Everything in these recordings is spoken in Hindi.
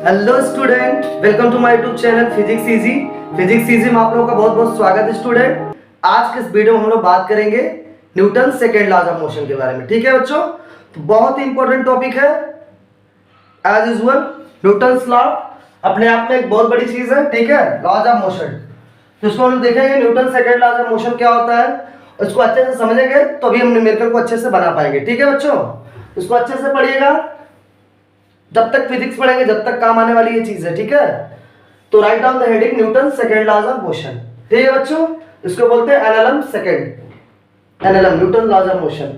Hello student, welcome to my YouTube channel physics easy. Physics easy में आप लोगों का बहुत बहुत स्वागत है स्टूडेंट। आज के इस वीडियो में हम लोग बात करेंगे Newton second laws of motion के बारे में। ठीक है बच्चों, तो बहुत ही इंपॉर्टेंट टॉपिक है। एज यूजुअल न्यूटन्स लॉ अपने आप में एक बहुत बड़ी चीज है। ठीक है, लॉज ऑफ मोशन, तो इसको हम लोग देखेंगे Newton second laws of motion क्या होता है। इसको अच्छे से समझेंगे तो अभी हम न्यूमेरिकल को अच्छे से बना पाएंगे। ठीक है बच्चों, इसको अच्छे से पढ़िएगा, जब तक फिजिक्स पढ़ेंगे जब तक काम आने वाली ये चीज है। ठीक है, तो write down the heading Newton second laws of motion. ठीक है बच्चों, इसको बोलते हैं NLM second, NLM Newton laws of motion.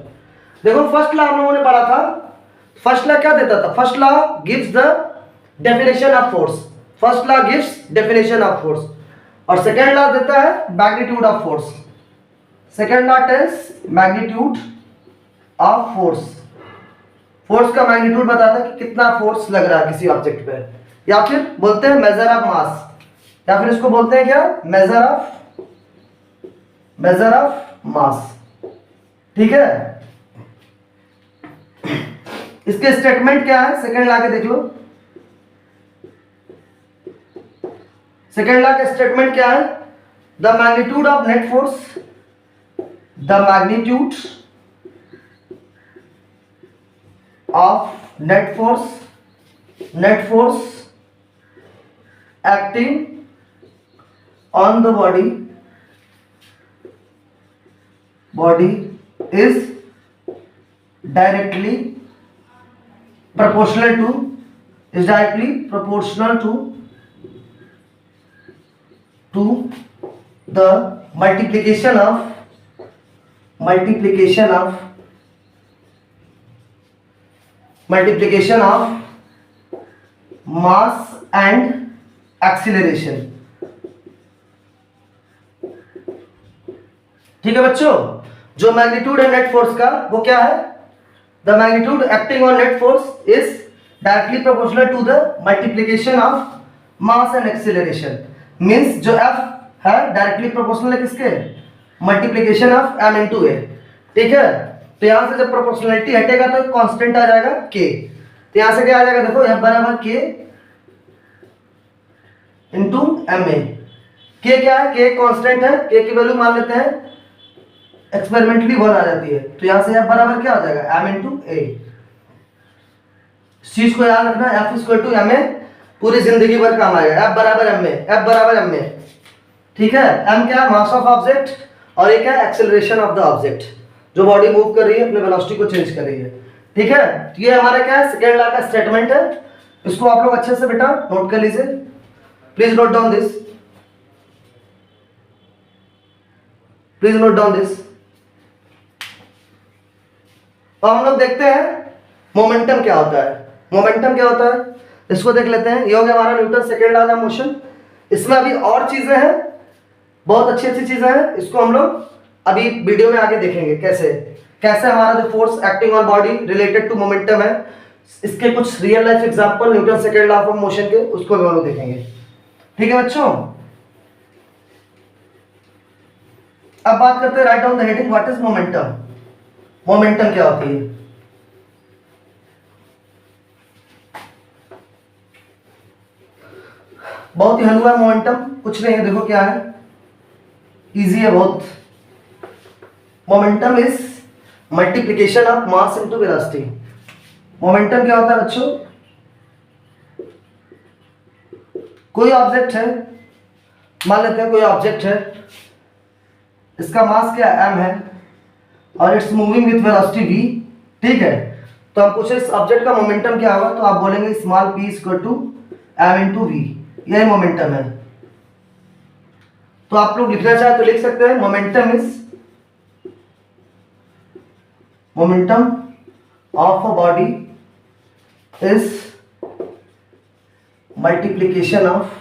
देखो फर्स्ट लॉ हम लोगों ने पढ़ा था। फर्स्ट लॉ क्या देता था? First law gives the definition of force. First law gives definition of force और सेकेंड लॉ देता है magnitude of force. Second law tells magnitude of force. Force का मैग्नीट्यूड बताता है कि कितना फोर्स लग रहा है किसी ऑब्जेक्ट पे, या फिर बोलते हैं मेजर ऑफ मास, या फिर इसको बोलते हैं क्या? Measure of mass. ठीक है, इसके स्टेटमेंट क्या है? सेकेंड लॉ के देख लो। सेकेंड लॉ का स्टेटमेंट क्या है? The magnitude of net force, the magnitude of net force acting on the body is directly proportional to the multiplication of mass and acceleration। ठीक है बच्चों, जो मैग्नीट्यूड है नेट फोर्स का वो क्या है? The magnitude acting on net force is directly proportional to the multiplication of mass and acceleration. Means जो F है डायरेक्टली प्रोपोर्शनल है किसके? Multiplication of m into a। ठीक है, तो यहां से जब प्रोपोर्शनलिटी हटेगा तो एक कांस्टेंट आ जाएगा k। तो यहां से क्या आ जाएगा? देखो F बराबर k into m a. k क्या है? k कांस्टेंट है, k की वैल्यू मान लेते हैं एक्सपेरिमेंटली 1 आ जाती है। तो यहां से F बराबर क्या आ जाएगा? m इंटू ए। इस चीज को याद रखना, F इक्वल टू m ए पूरी जिंदगी भर काम आएगा। F बराबर m ए, F बराबर m ए। ठीक है, m क्या है? मास ऑफ ऑब्जेक्ट, और एक है एक्सेलरेशन ऑफ द ऑब्जेक्ट, जो बॉडी मूव कर रही है, अपने वेलोसिटी को चेंज कर रही है। ठीक है, तो ये हमारा क्या है? सेकेंड लॉ का स्टेटमेंट है। इसको आप लोग अच्छे से बेटा नोट कर लीजिए। Please note down this, please note down this. तो हम लोग देखते हैं मोमेंटम क्या होता है। मोमेंटम क्या होता है इसको देख लेते हैं। ये हो गया हमारा Newton second law of motion. इसमें अभी और चीजें हैं, बहुत अच्छी अच्छी चीजें हैं। इसको हम लोग अभी वीडियो में आगे देखेंगे कैसे कैसे हमारा जो force acting on body related to momentum है, इसके कुछ real life example Newton second law of motion के, उसको भी हम लोग देखेंगे। ठीक है बच्चों, अब बात करते हैं right down the heading what is momentum. Momentum क्या होती है? बहुत ही हलवा मोमेंटम, कुछ नहीं है। देखो क्या है, इजी है बहुत। Momentum is multiplication of mass into velocity. Momentum क्या होता है बच्चों? कोई ऑब्जेक्ट है, मान लेते हैं कोई ऑब्जेक्ट है, इसका मास क्या m है और it's moving with velocity v। ठीक है, तो हम पूछे इस ऑब्जेक्ट का मोमेंटम क्या होगा, तो आप बोलेंगे small p equal to m into v। यही मोमेंटम है। तो आप लोग लिखना चाहे तो लिख सकते हैं momentum is momentum of a body is multiplication of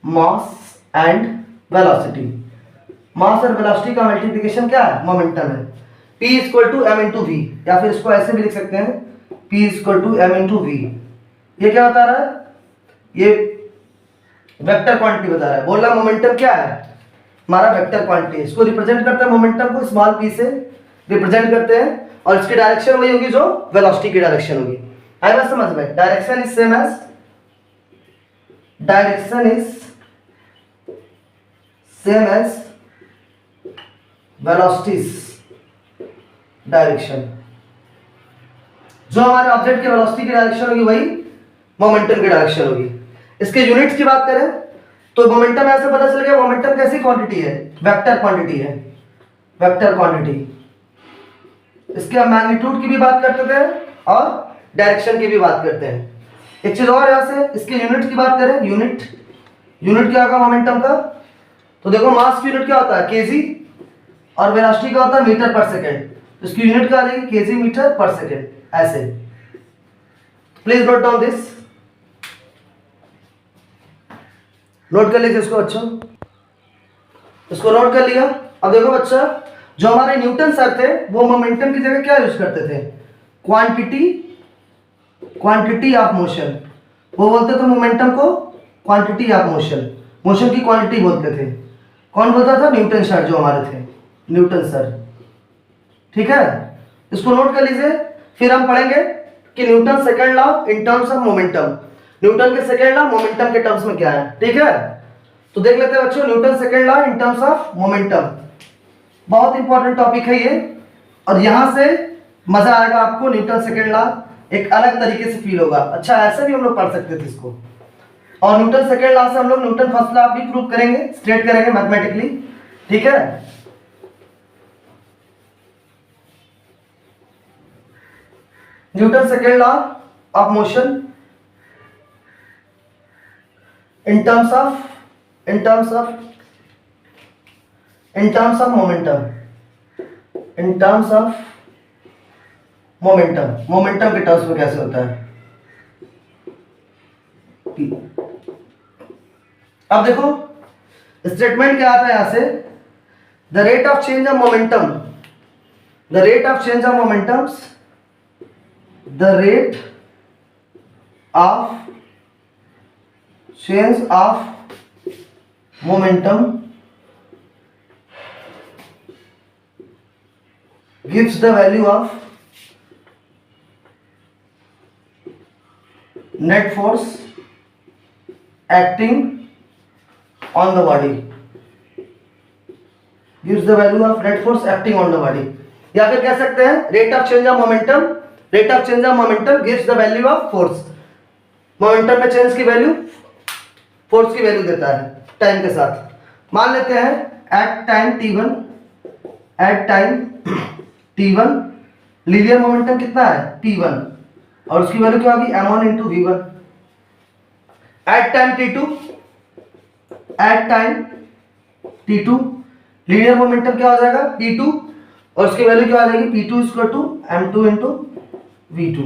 mass and velocity। Mass और वेलोसिटी का मल्टीप्लिकेशन क्या है? मोमेंटम है। P equal to m into v, या फिर इसको ऐसे भी लिख सकते हैं P equal to m into v. ये क्या बता रहा है? ये वेक्टर क्वांटिटी बता रहा है। बोल रहा मोमेंटम क्या है? हमारा वेक्टर क्वांटिटी। इसको रिप्रेजेंट करते हैं मोमेंटम को स्मॉल p से रिप्रेजेंट करते हैं। और इसकी डायरेक्शन वही होगी जो वेलोसिटी की डायरेक्शन होगी। आई बात समझ में? Direction is same as velocity's direction. जो हमारे ऑब्जेक्ट की वेलोसिटी की डायरेक्शन होगी वही मोमेंटम की डायरेक्शन होगी। इसके यूनिट्स की बात करें तो मोमेंटम ऐसे पता चल गया, मोमेंटम कैसी क्वांटिटी है? वेक्टर क्वांटिटी है, वेक्टर क्वांटिटी। इसके हम मैग्नीट्यूड की भी बात करते थे और डायरेक्शन की भी बात करते हैं। एक चीज और यहां से इसके यूनिट की बात करें, यूनिट क्या होगा मोमेंटम का? तो देखो मास की यूनिट क्या होता है? केजी, और वेलोसिटी का होता है मीटर पर सेकेंड। तो इसकी यूनिट क्या आ जाएगी? केजी मीटर पर सेकेंड। ऐसे please note down this, note कर लीजिए इसको बच्चों, इसको नोट कर लिया। अब देखो बच्चा, जो हमारे न्यूटन सर थे वो मोमेंटम की जगह क्या यूज करते थे? Quantity of motion. वो बोलते थे मोमेंटम को क्वांटिटी ऑफ मोशन, मोशन की क्वांटिटी बोलते थे। कौन बोलता था? न्यूटन सर, जो हमारे थे न्यूटन सर। ठीक है, इसको नोट कर लीजिए। फिर हम पढ़ेंगे कि Newton second law in terms of momentum. Newton के सेकंड लॉ मोमेंटम के टर्म्स में क्या है, ठीक है? तो देख लेते हैं बच्चों, Newton second law in terms of momentum. बहुत इंपॉर्टेंट टॉपिक है ये, और यहां से मजा आएगा आपको। न्यूटन सेकंड लॉ एक अलग तरीके से फील होगा। अच्छा, ऐसे भी हम लोग पढ़ सकते थे इसको। और न्यूटन सेकंड लॉ से हम लोग न्यूटन फर्स्ट लॉ भी प्रूव करेंगे, स्टेट करेंगे मैथमेटिकली। ठीक है, Newton second law of motion in terms of momentum, momentum के टर्म्स में कैसे होता है? अब देखो स्टेटमेंट क्या आता है यहां से, the rate of change of momentum, the rate of change of momentums, the rate of change of momentum gives the value of net force acting on the body, gives the value of net force acting on the body। या फिर कह सकते हैं rate of change of momentum gives the value of force। Momentum में चेंज की वैल्यू फोर्स की वैल्यू देता है टाइम के साथ। मान लेते हैं at time t1 linear momentum कितना है? p1, और उसकी वैल्यू क्या होगी? m1 into v1। At time t2 linear momentum क्या हो जाएगा? p2, और उसकी वैल्यू क्या आ जाएगी? p2 equal to m2 into v2।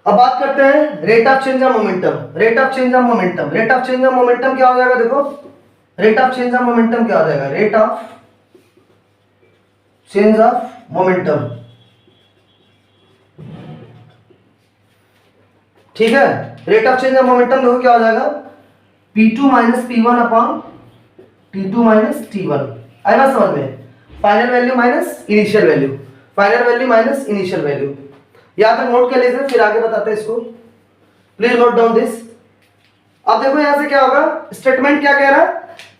अब बात करते हैं rate of change of momentum. Rate of change of momentum क्या हो जाएगा? देखो rate of change of momentum क्या हो जाएगा? Rate of change of momentum, ठीक है? Rate of change of momentum देखो क्या हो जाएगा? p2 minus p1 upon t2 minus t1। आया ना समझ में? Final value minus initial value. यहां तक नोट कर लीजिए, फिर आगे बताते हैं इसको। Please note down this. अब देखो यहां से क्या होगा, स्टेटमेंट क्या कह रहा है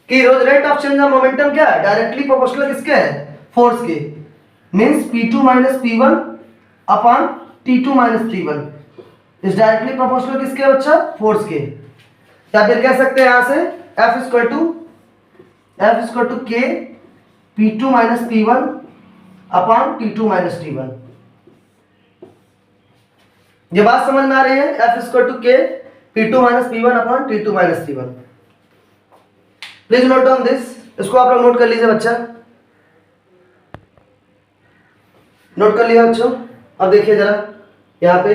कि rate of change of momentum क्या है? डायरेक्टली प्रोपोर्शनल किसके है? फोर्स के। Means p2 minus p1 upon t2 minus t1 is directly proportional किसके बच्चा? फोर्स के। या फिर कह सकते हैं यहां से F equal to k p2 minus p1 upon t2 minus t1। ये बात समझ में आ रही है? F equal to k p2 minus p1 upon t2 minus t1। Please note down this, इसको आप लोग नोट कर लीजिए बच्चा। नोट कर लिया बच्चों? अब देखिए जरा यहाँ पे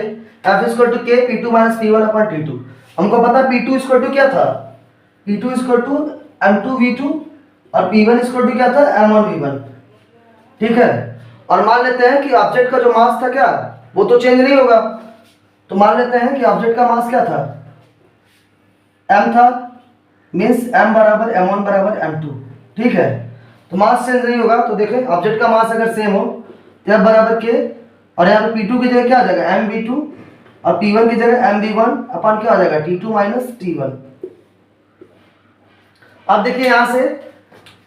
F equal to k p2 minus p1 upon t2। हमको पता p2 इक्वल टू क्या था? p2 equal to m2 v2 और p1 इक्वल टू क्या था? m1 v1। ठीक है, और मान लेते हैं कि ऑब्जेक्ट का जो मास था क्या, वो तो चेंज नहीं होगा। तो मान लेते हैं कि ऑब्जेक्ट का मास क्या था? m था, मींस m बराबर m1 बराबर m2। ठीक है, तो मास चेंज नहीं होगा। तो देखें ऑब्जेक्ट का मास अगर सेम हो तो F बराबर K, और यहाँ पे P2 की जगह क्या आ जाएगा mv2, और P1 की जगह mv1 अपन क्या आ जाएगा T2 माइनस T1। अब देखिए यहाँ से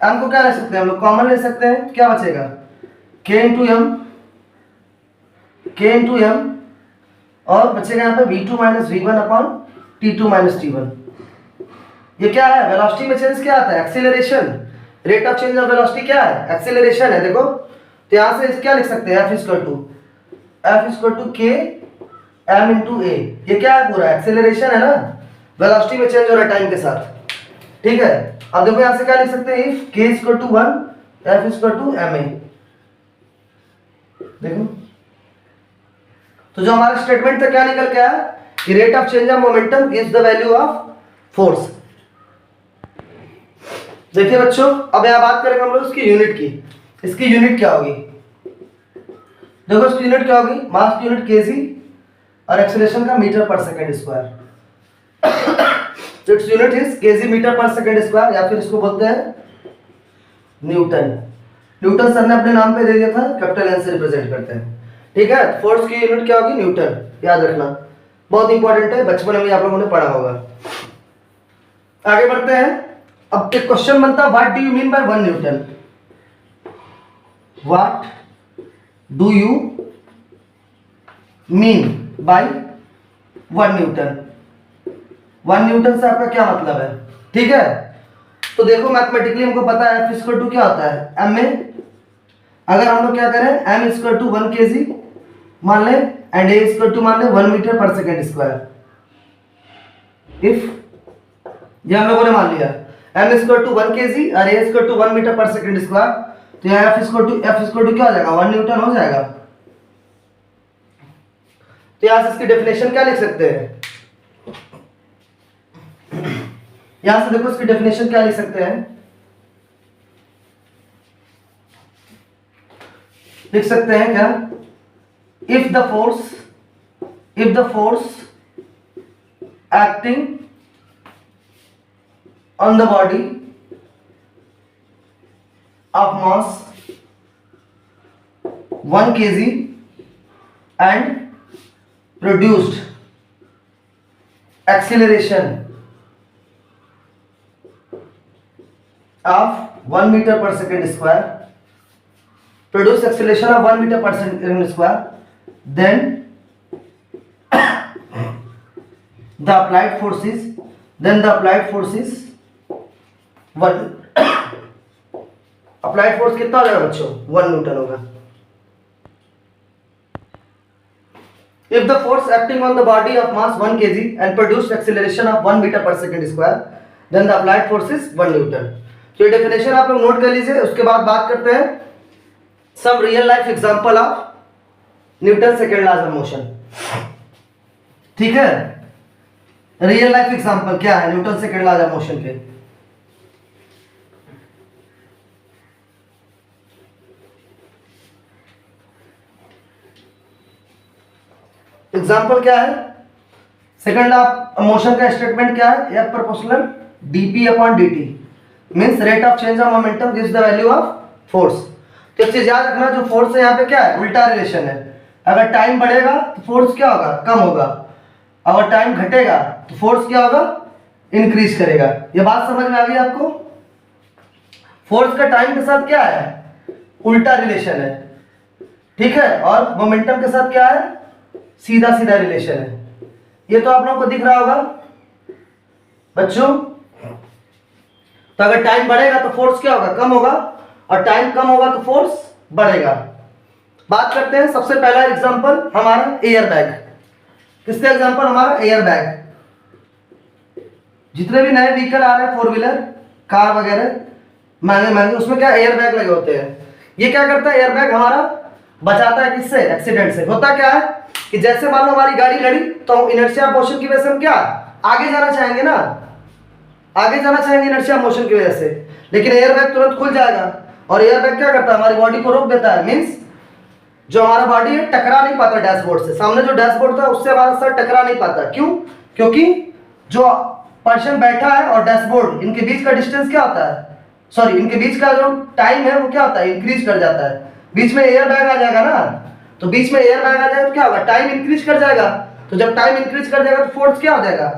m को क्या ले सकते हैं हम लोग, कॉमन ले सकते हैं, क्या बचेगा k इंटू m, और बचेगा यहाँ पे v2 minus v1 upon T2 minus T1। ये क्या है, वेलोसिटी में चेंज क्या आता है, acceleration. Rate of change of velocity क्या है, एक्सीलरेशन है। देखो तो यहाँ से क्या लिख सकते हैं, F equal to k m into a। ये क्या है, पूरा एक्सीलरेशन है ना, वेलोसिटी में चेंज हो रहा है टाइम के साथ, ठीक है। अब देखो यहाँ से क्या लिख सकते हैं, if k equal to 1 F equal to ma। देखो तो जो हमारा स्टेटमेंट था क्या निकल के आया कि rate of change of momentum is the value of force. देखिए बच्चों, अब यहाँ बात करेंगे हम लोग इसकी यूनिट की। इसकी यूनिट क्या होगी, देखो इसकी यूनिट क्या होगी, मास की यूनिट केजी और एक्सीलरेशन का metre per second square. Its unit is kg metre per second square, या फिर इसको बोलते हैं न्यूटन। न्यूटन सर ने अपने नाम पे दे दिया था, कैपिटल एन से रिप्रेजेंट करते हैं, ठीक है। फोर्स की यूनिट क्या होगी, न्यूटन, याद रखना, बहुत इंपॉर्टेंट है, बचपन में आप लोगों ने पढ़ा होगा। आगे बढ़ते हैं। अब एक क्वेश्चन बनता है, what do you mean by 1 Newton, what do you mean by 1 Newton. 1 Newton से आपका क्या मतलब है, ठीक है। तो देखो मैथमेटिकली हमको पता है F इक्वल टू क्या होता है, m में अगर हम लोग क्या करें, m इक्वल टू 1 kg मान लें एंड a इक्वल टू मान लें 1 मीटर पर सेकेंड स्क्वायर। इफ ये हम लोगों ने मान लिया m इक्वल टू 1 kg और a इक्वल टू 1 मीटर पर सेकेंड स्क्वायर, तो यहाँ F इक्वल टू क्या हो जाएगा, 1 न्यूटन हो जाएगा। तो यहाँ से इसकी डेफिनेशन क्या लिख सकते हैं, यहां से देखो इसकी डेफिनेशन क्या लिख सकते हैं, लिख सकते हैं क्या, if the force acting on the body of mass 1 kg and produced acceleration of 1 meter per second square, produce acceleration of 1 meter per second square, then the applied force is what, applied force कितना हो जाएगा बच्चों, 1 न्यूटन होगा। If the force acting on the body of mass 1 kg and produced acceleration of 1 meter per second square, then the applied force is 1 Newton. तो ये डेफिनेशन आप लोग नोट कर लीजिए। उसके बाद बात करते हैं some real life example of Newton second law of motion, ठीक है। रियल लाइफ एग्जांपल क्या है Newton second law of motion के, एग्जांपल क्या है, सेकंड लॉ ऑफ मोशन का स्टेटमेंट क्या है, F proportional dp upon dt means rate of change of momentum gives the value of force. तो एक चीज याद रखना, जो फोर्स है यहाँ पे क्या है, उल्टा रिलेशन है। अगर टाइम बढ़ेगा तो फोर्स क्या होगा, कम होगा, अगर टाइम घटेगा तो फोर्स क्या होगा, इंक्रीज करेगा। ये बात समझ में आ गई आपको। फोर्स का टाइम के साथ क्या है, उल्टा रिलेशन है, ठीक है, और मोमेंटम के साथ क्या है, सीधा सीधा रिलेशन है। ये तो आप लोगों को दिख रहा होगा बच्चों। तो अगर टाइम बढ़ेगा तो फोर्स क्या होगा, कम होगा, और टाइम कम होगा तो फोर्स बढ़ेगा। बात करते हैं सबसे पहला एग्जांपल हमारा एयर बैग। किसका एग्जांपल, हमारा एयर बैग। जितने भी नए व्हीकल आ रहे हैं, 4 व्हीलर कार वगैरह महंगे महंगे, उसमें क्या एयर बैग लगे होते हैं। ये क्या करता है, एयर बैग हमारा बचाता है किससे, एक्सीडेंट से। होता क्या है कि जैसे मान लो हमारी गाड़ी लड़ी तो इनर्शिया मोशन की वजह से हम क्या आगे जाना चाहेंगे ना, आगे जाना चाहेंगे इनर्शिया मोशन की वजह से, लेकिन एयर बैग तुरंत खुल जाएगा। और एयर बैग क्या करता है, हमारी बॉडी को रोक देता है। मींस जो हमारा बॉडी है टकरा नहीं पाता डैशबोर्ड से, सामने जो डैशबोर्ड था उससे हमारा सर टकरा नहीं पाता। क्यों, क्योंकि जो पर्सन बैठा है और डैशबोर्ड, इनके बीच का डिस्टेंस क्या होता है, सॉरी इनके बीच का जो टाइम है वो क्या होता है, इंक्रीज कर जाता है। बीच में एयर बैग आ जाएगा ना, तो बीच में एयर बैग आ जाएगा तो क्या होगा, टाइम इंक्रीज कर जाएगा। तो जब टाइम इंक्रीज कर जाएगा तो फोर्स क्या हो जाएगा,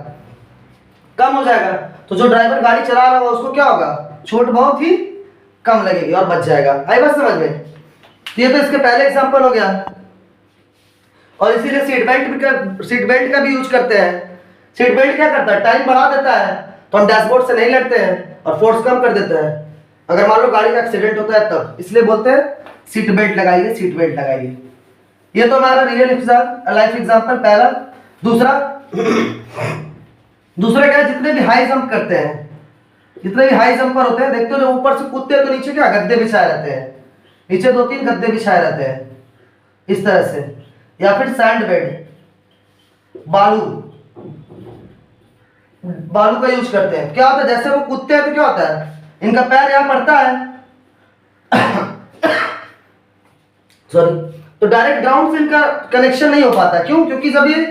कम हो जाएगा। तो जो ड्राइवर गाड़ी चला रहा होगा उसको क्या होगा, चोट बहुत ही कम लगेगी और बच जाएगा। आई बात समझ में। ये तो इसके पहले एग्जांपल हो गया। और इसीलिए सीट बेल्ट का भी यूज करते हैं। सीट बेल्ट क्या करता है, टाइम बढ़ा देता है, तो हम डैशबोर्ड से नहीं लड़ते हैं और फोर्स कम कर देते हैं अगर मान लो गाड़ी का एक्सीडेंट होता है तब। इसलिए बोलते हैं सीट बेल्ट लगाइए, सीट बेल्ट लगाइए। ये तो हमारा रियल लाइफ एग्जांपल पहला। दूसरा दूसरा क्या है, जितने भी हाई जंप करते हैं, जितने भी हाई जंपर होते हैं, देखते हो जब ऊपर से कूदते हैं तो नीचे क्या गद्दे बिछाए रहते हैं, नीचे 2-3 गद्दे बिछाए रहते हैं इस तरह से। या फिर सैंड बेड, बालू का यूज करते हैं। क्या होता है, जैसे वो कूदते हैं तो क्या होता है, इनका पैर यहां पड़ता है सॉरी, तो डायरेक्ट ग्राउंड से इनका कनेक्शन नहीं हो पाता। क्यों, क्योंकि जब ये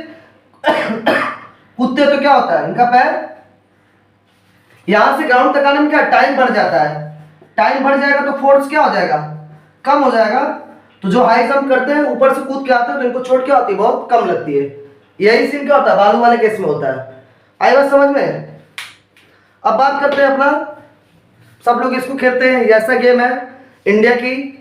कूदते तो क्या होता है, इनका पैर यहां से ग्राउंड तक आने में क्या टाइम बढ़ जाता है। टाइम बढ़ जाएगा तो फोर्स क्या हो जाएगा, कम हो जाएगा। तो जो हाई जंप करते हैं ऊपर से कूद के आते हैं तो इनको चोट क्या होती है, बहुत कम लगती है। यही सीन क्या होता है, बालू वाले केस में होता है। आई बात समझ में। अब बात करते हैं अपना, सब लोग इसको खेलते हैं, ये ऐसा गेम है इंडिया की,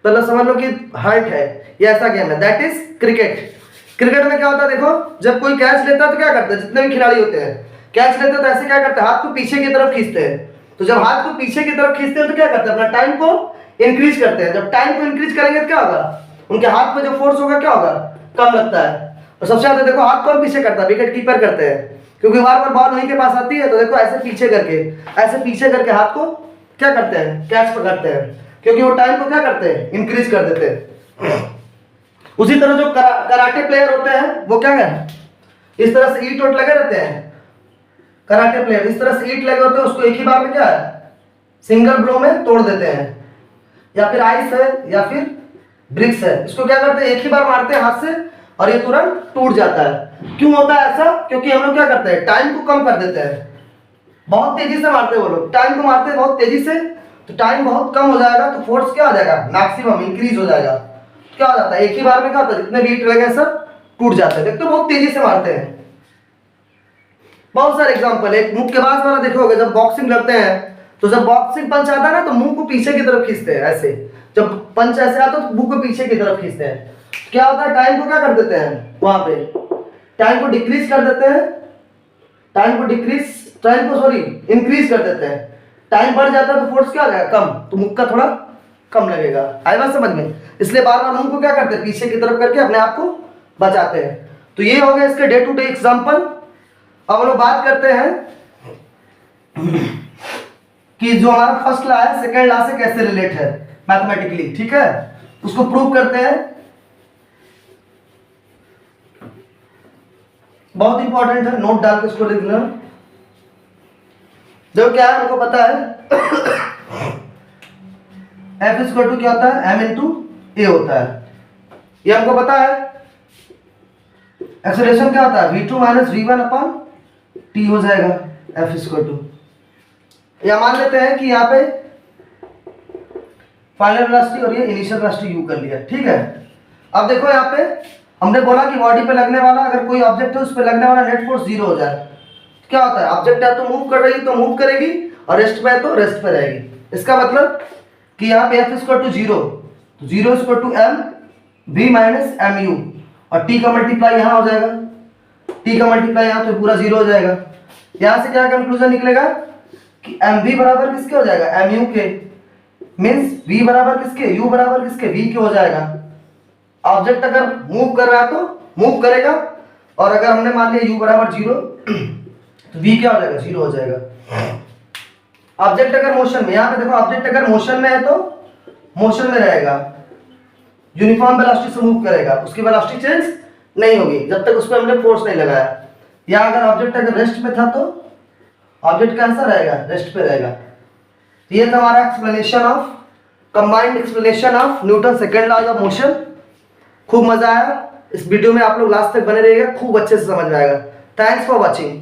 मतलब समझ लो कि हार्ट है, ये ऐसा गेम है, दैट इज क्रिकेट। क्रिकेट में क्या होता है, देखो जब कोई कैच लेता है तो क्या करते हैं, जितने भी खिलाड़ी होते हैं कैच लेते हैं तो ऐसे क्या करते हैं, हाथ को पीछे की तरफ खींचते हैं। तो जब हाथ को पीछे की तरफ खींचते हैं तो क्या करते हैं, अपना टाइम को इंक्रीज करते हैं। जब टाइम को इंक्रीज करेंगे तो क्या होगा, उनके हाथ पे जो फोर्स होगा क्या होगा, कम लगता है। और सबसे ज्यादा देखो हाथ कौन पीछे करता है, विकेट कीपर करते हैं, क्योंकि बार बार बॉल वहीं के पास आती है। तो देखो ऐसे पीछे करके हाथ को क्या करते हैं, कैच पकड़ते हैं, क्योंकि वो टाइम को क्या करते हैं, इंक्रीज कर देते हैं। उसी तरह जो कराटे प्लेयर होते हैं वो क्या है, इस तरह से ईट वोट लगे रहते हैं। कराटे प्लेयर इस तरह से ईट लगे होते हैं, उसको एक ही बार में क्या है, सिंगल ब्लो में तोड़ देते हैं। या फिर आइस है या फिर ब्रिक्स है, इसको क्या करते हैं, एक ही बार मारते हैं हाथ से और ये तुरंत टूट जाता है। क्यों होता है ऐसा, क्योंकि हम लोग क्या करते हैं, टाइम को कम कर देते हैं। बहुत तेजी से मारते हैं वो लोग, टाइम को मारते हैं बहुत तेजी से, तो टाइम बहुत कम हो जाएगा तो फोर्स क्या हो जाएगा, मैक्सिमम इंक्रीज हो जाएगा। क्या हो जाता है, एक ही बार में क्या होता है, जितने भी ईट लगे सब टूट जाते हैं। देखते हो बहुत तेजी से मारते हैं। बहुत सारे एग्जांपल, एक मुक्केबाज वाला देखोगे, जब बॉक्सिंग लड़ते हैं तो जब बॉक्सिंग पंच आता है ना तो मुंह को पीछे की तरफ खींचते हैं ऐसे, जब पंच ऐसे आता है तो मुंह को पीछे की तरफ खींचते हैं। क्या होता है, टाइम को क्या कर देते हैं, वहां पे टाइम को डिक्रीज कर देते हैं, इंक्रीज कर देते हैं। टाइम बढ़ जाता है तो फोर्स क्या हो जाएगा, कम, तो मुक्का थोड़ा कम लगेगा। आई बात समझ में। इसलिए बार बार मुंह को क्या करते हैं, पीछे की तरफ करके अपने आप को बचाते हैं। तो ये हो गया इसके डे टू डे एग्जांपल। अब हम लोग बात करते हैं कि जो हमारा फर्स्ट लॉ है सेकंड लॉ से कैसे रिलेट है मैथमेटिकली, ठीक है, उसको प्रूव करते हैं। बहुत इंपॉर्टेंट है, नोट डाल के उसको लिख लेना। जो क्या है हमको पता है F इक्वल टू क्या होता है, m इंटू ए होता है, ये हमको पता है। एक्सेलरेशन क्या होता है, v2 minus v1 upon t हो जाएगा F इक्वल टू। या मान लेते हैं कि यहाँ पे फाइनल वेलोसिटी और ये इनिशियल वेलोसिटी u कर लिया, ठीक है। अब देखो यहाँ पे हमने बोला कि बॉडी पे लगने वाला, अगर कोई ऑब्जेक्ट है उस पे लगने वाला नेट फोर्स 0 हो जाए, तो क्या होता है, ऑब्जेक्ट है तो मूव कर रही तो मूव करेगी और रेस्ट पे है तो रेस्ट पे रहेगी। इसका मतलब कि यहाँ पे F इक्वल टू 0, तो 0 equal to m v minus m u, और t का मल्टीप्लाई यहाँ हो जाएगा, t का मल्टीप्लाई यहाँ तो पूरा 0 हो जाएगा। यहाँ से क्या कंक्लूजन निकलेगा कि mv बराबर किसके हो जाएगा, mu के, मीन्स v बराबर किसके, u बराबर किसके, v के हो जाएगा। ऑब्जेक्ट अगर मूव कर रहा है तो मूव करेगा, और अगर हमने मान लिया u बराबर 0 तो v क्या हो जाएगा, 0 हो जाएगा। ऑब्जेक्ट अगर मोशन में, यहाँ पे देखो ऑब्जेक्ट अगर मोशन में है तो मोशन में रहेगा, यूनिफॉर्म वेलोसिटी से मूव करेगा, उसकी वेलोसिटी चेंज नहीं होगी जब तक उस पर हमने फोर्स नहीं लगाया। या अगर ऑब्जेक्ट अगर रेस्ट पे था तो ऑब्जेक्ट कैसा रहेगा, रेस्ट पे रहेगा। ये था हमारा explanation of, combined explanation of Newton second law of motion. खूब मजा आया इस वीडियो में, आप लोग लास्ट तक बने रहिएगा, खूब अच्छे से समझ में आएगा। Thanks for watching.